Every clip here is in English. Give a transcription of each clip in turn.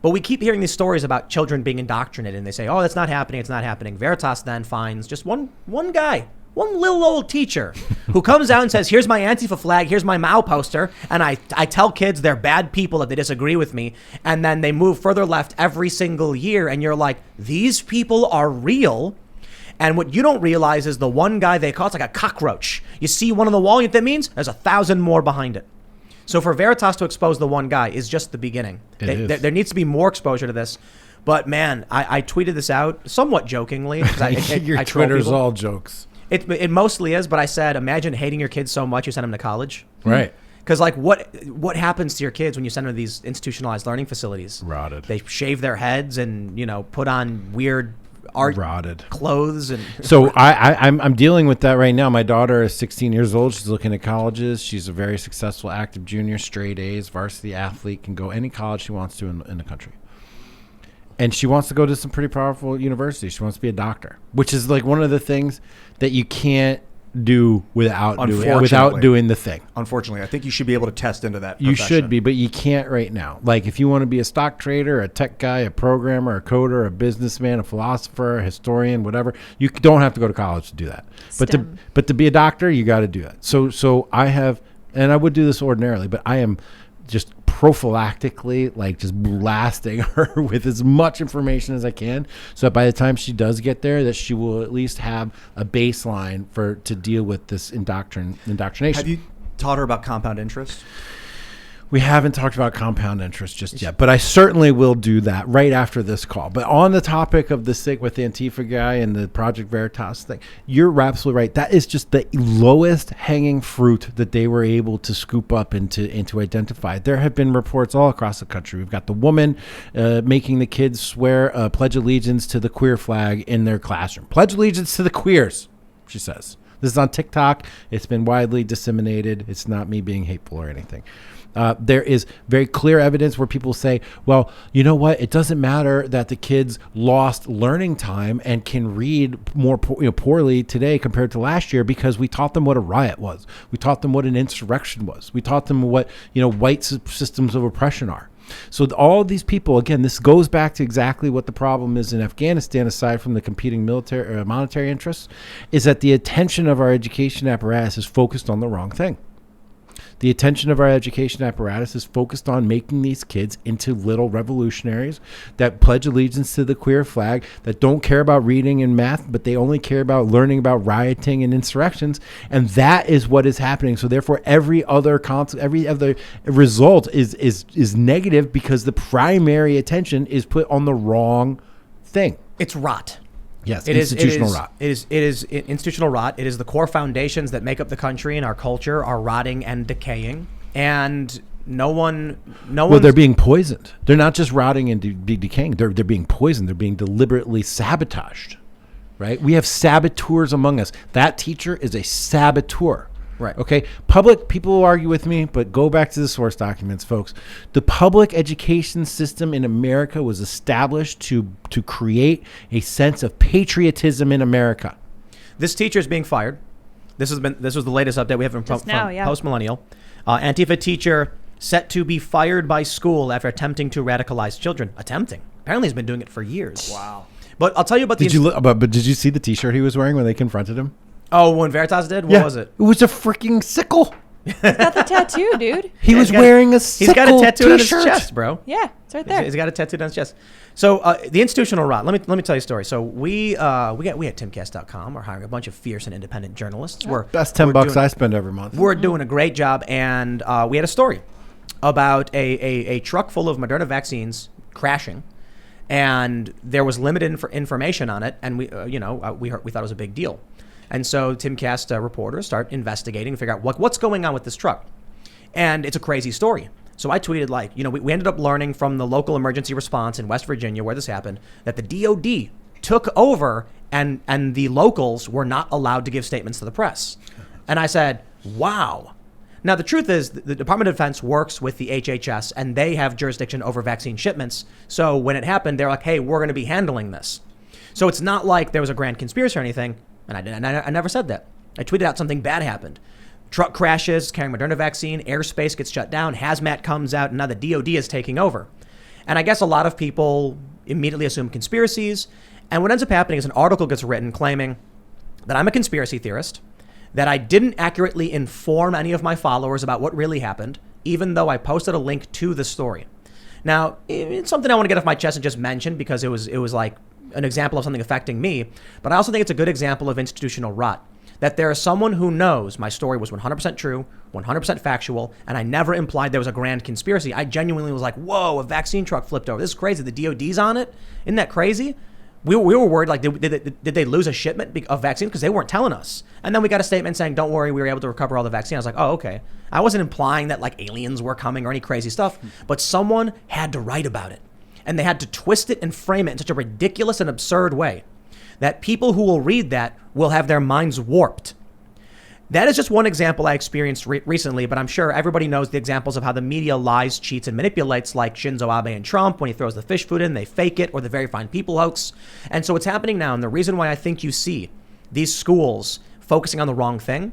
But we keep hearing these stories about children being indoctrinated, and they say, oh, that's not happening, it's not happening. Veritas then finds just one guy, one little old teacher who comes out and says, here's my Antifa flag, here's my Mao poster, and I tell kids they're bad people if they disagree with me, and then they move further left every single year, and you're like, these people are real. And what you don't realize is the one guy they call, it's like a cockroach. You see one on the wall, you know what that means? There's 1,000 more behind it. So for Veritas to expose the one guy is just the beginning. There needs to be more exposure to this. But man, I tweeted this out somewhat jokingly. Your Twitter's all jokes. It mostly is, but I said, imagine hating your kids so much you send them to college. Right. Because like what happens to your kids when you send them to these institutionalized learning facilities? Rotted. They shave their heads and, put on weird art rotted clothes. And so I'm dealing with that right now. My daughter is 16 years old. She's looking at colleges. She's a very successful active junior, straight A's, varsity athlete, can go any college she wants to in the country. And she wants to go to some pretty powerful universities. She wants to be a doctor, which is like one of the things that you can't do without doing the thing. Unfortunately, I think you should be able to test into that profession. You should be, but you can't right now. Like if you want to be a stock trader, a tech guy, a programmer, a coder, a businessman, a philosopher, a historian, whatever, you don't have to go to college to do that. But to be a doctor, you got to do that. So I have, and I would do this ordinarily, but I am just prophylactically like just blasting her with as much information as I can, so that by the time she does get there, that she will at least have a baseline to deal with this indoctrination. Have you taught her about compound interest? We haven't talked about compound interest just yet, but I certainly will do that right after this call. But on the topic of the sick with the Antifa guy and the Project Veritas thing, you're absolutely right. That is just the lowest hanging fruit that they were able to scoop up and to identify. There have been reports all across the country. We've got the woman making the kids swear pledge allegiance to the queer flag in their classroom. Pledge allegiance to the queers, she says. This is on TikTok. It's been widely disseminated. It's not me being hateful or anything. There is very clear evidence where people say, well, you know what? It doesn't matter that the kids lost learning time and can read more poorly today compared to last year because we taught them what a riot was. We taught them what an insurrection was. We taught them what, white systems of oppression are. So all of these people, again, this goes back to exactly what the problem is in Afghanistan, aside from the competing military or monetary interests, is that the attention of our education apparatus is focused on the wrong thing. The attention of our education apparatus is focused on making these kids into little revolutionaries that pledge allegiance to the queer flag, that don't care about reading and math, but they only care about learning about rioting and insurrections. And that is what is happening. So therefore, every other result is negative because the primary attention is put on the wrong thing. It's rot. Yes, institutional rot. It is institutional rot. It is the core foundations that make up the country and our culture are rotting and decaying. And well, they're being poisoned. They're not just rotting and decaying. They're being poisoned. They're being deliberately sabotaged. Right? We have saboteurs among us. That teacher is a saboteur. Right. Okay. People will argue with me, but go back to the source documents, folks. The public education system in America was established to create a sense of patriotism in America. This teacher is being fired. This was the latest update we have from Post Millennial. Antifa teacher set to be fired by school after attempting to radicalize children. Apparently he's been doing it for years. Wow. But I'll tell you about but did you see the T-shirt he was wearing when they confronted him? Oh, when Veritas did? What was it? It was a freaking sickle. He's got the tattoo, dude. He was wearing a sickle. He's got a tattoo on his t-shirt. chest, bro. Yeah, it's right there. He's got a tattoo on his chest. So the institutional rot. Let me tell you a story. So we at Timcast.com are hiring a bunch of fierce and independent journalists. Best $10 I spend every month. We're doing a great job, and we had a story about a truck full of Moderna vaccines crashing, and there was limited information on it, and we thought it was a big deal. And so Timcast reporters start investigating and figure out what's going on with this truck. And it's a crazy story. So I tweeted we ended up learning from the local emergency response in West Virginia where this happened that the DOD took over and the locals were not allowed to give statements to the press. And I said, wow. Now, the truth is the Department of Defense works with the HHS and they have jurisdiction over vaccine shipments. So when it happened, they're like, hey, we're going to be handling this. So it's not like there was a grand conspiracy or anything. And I never said that. I tweeted out something bad happened. Truck crashes, carrying Moderna vaccine, airspace gets shut down, hazmat comes out, and now the DOD is taking over. And I guess a lot of people immediately assume conspiracies. And what ends up happening is an article gets written claiming that I'm a conspiracy theorist, that I didn't accurately inform any of my followers about what really happened, even though I posted a link to the story. Now, it's something I want to get off my chest and just mention because it was like an example of something affecting me. But I also think it's a good example of institutional rot. That there is someone who knows my story was 100% true, 100% factual, and I never implied there was a grand conspiracy. I genuinely was like, whoa, a vaccine truck flipped over. This is crazy. The DOD's on it. Isn't that crazy? We were worried, like, did they lose a shipment of vaccine? Because they weren't telling us. And then we got a statement saying, don't worry, we were able to recover all the vaccine. I was like, oh, okay. I wasn't implying that, like, aliens were coming or any crazy stuff, but someone had to write about it. And they had to twist it and frame it in such a ridiculous and absurd way that people who will read that will have their minds warped. That is just one example I experienced recently, but I'm sure everybody knows the examples of how the media lies, cheats, and manipulates, like Shinzo Abe and Trump. When he throws the fish food in, they fake it, or the Very Fine People hoax. And so what's happening now, and the reason why I think you see these schools focusing on the wrong thing,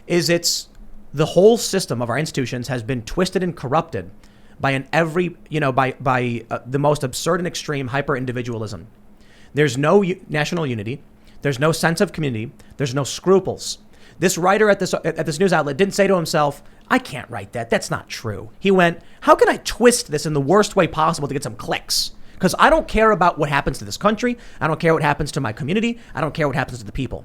is it's the whole system of our institutions has been twisted and corrupted by the most absurd and extreme hyper-individualism. There's no national unity. There's no sense of community. There's no scruples. This writer at this news outlet didn't say to himself, I can't write that. That's not true. He went, how can I twist this in the worst way possible to get some clicks? Because I don't care about what happens to this country. I don't care what happens to my community. I don't care what happens to the people.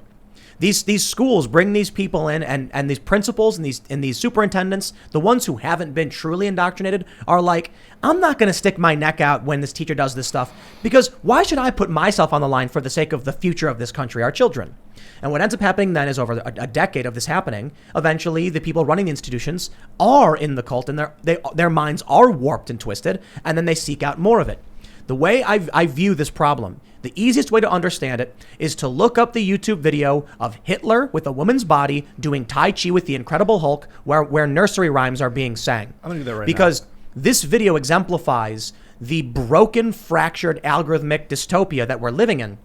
These schools bring these people in, and these principals and these superintendents, the ones who haven't been truly indoctrinated, are like, I'm not going to stick my neck out when this teacher does this stuff, because why should I put myself on the line for the sake of the future of this country, our children? And what ends up happening then is over a decade of this happening, eventually the people running the institutions are in the cult, and their minds are warped and twisted, and then they seek out more of it. The way I view this problem, the easiest way to understand it is to look up the YouTube video of Hitler with a woman's body doing Tai Chi with the Incredible Hulk, where nursery rhymes are being sang. I'm going to do that right now. Because this video exemplifies the broken, fractured, algorithmic dystopia that we're living in.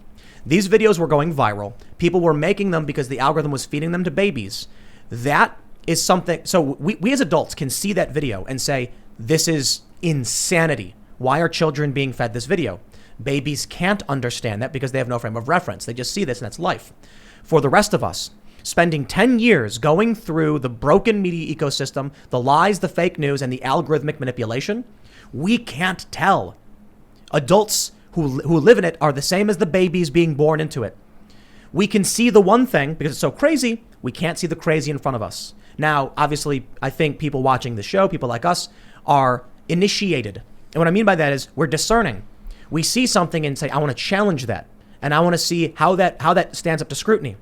These videos were going viral. People were making them because the algorithm was feeding them to babies. That is something. So we as adults can see that video and say, this is insanity. Why are children being fed this video? Babies can't understand that because they have no frame of reference. They just see this and that's life. For the rest of us, spending 10 years going through the broken media ecosystem, the lies, the fake news, and the algorithmic manipulation, we can't tell. Adults who live in it are the same as the babies being born into it. We can see the one thing because it's so crazy, we can't see the crazy in front of us. Now, obviously, I think people watching the show, people like us, are initiated. And what I mean by that is we're discerning. We see something and say, I want to challenge that. And I want to see how that stands up to scrutiny.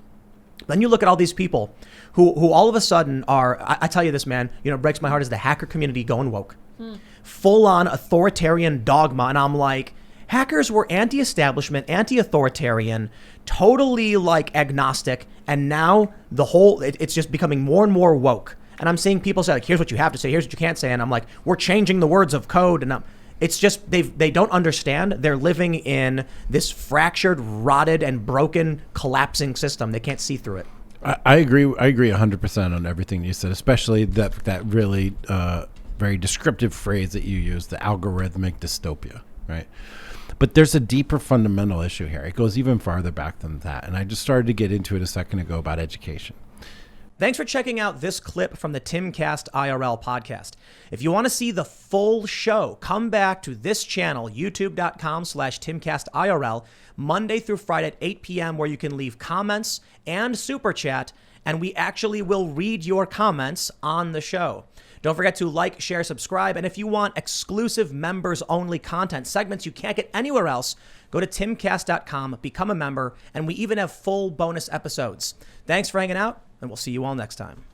Then you look at all these people who all of a sudden are, I tell you this, man, it breaks my heart, is the hacker community going woke. Full on authoritarian dogma. And I'm like, hackers were anti-establishment, anti-authoritarian, totally like agnostic. And now it's just becoming more and more woke. And I'm seeing people say, like, here's what you have to say, here's what you can't say. And I'm like, we're changing the words of code. And it's just, they don't understand. They're living in this fractured, rotted, and broken, collapsing system. They can't see through it. I agree 100% on everything you said, especially that really very descriptive phrase that you used, the algorithmic dystopia, right? But there's a deeper fundamental issue here. It goes even farther back than that. And I just started to get into it a second ago about education. Thanks for checking out this clip from the Timcast IRL podcast. If you want to see the full show, come back to this channel, youtube.com/TimcastIRL, Monday through Friday at 8 p.m., where you can leave comments and super chat, and we actually will read your comments on the show. Don't forget to like, share, subscribe, and if you want exclusive members-only content segments you can't get anywhere else, go to timcast.com, become a member, and we even have full bonus episodes. Thanks for hanging out, and we'll see you all next time.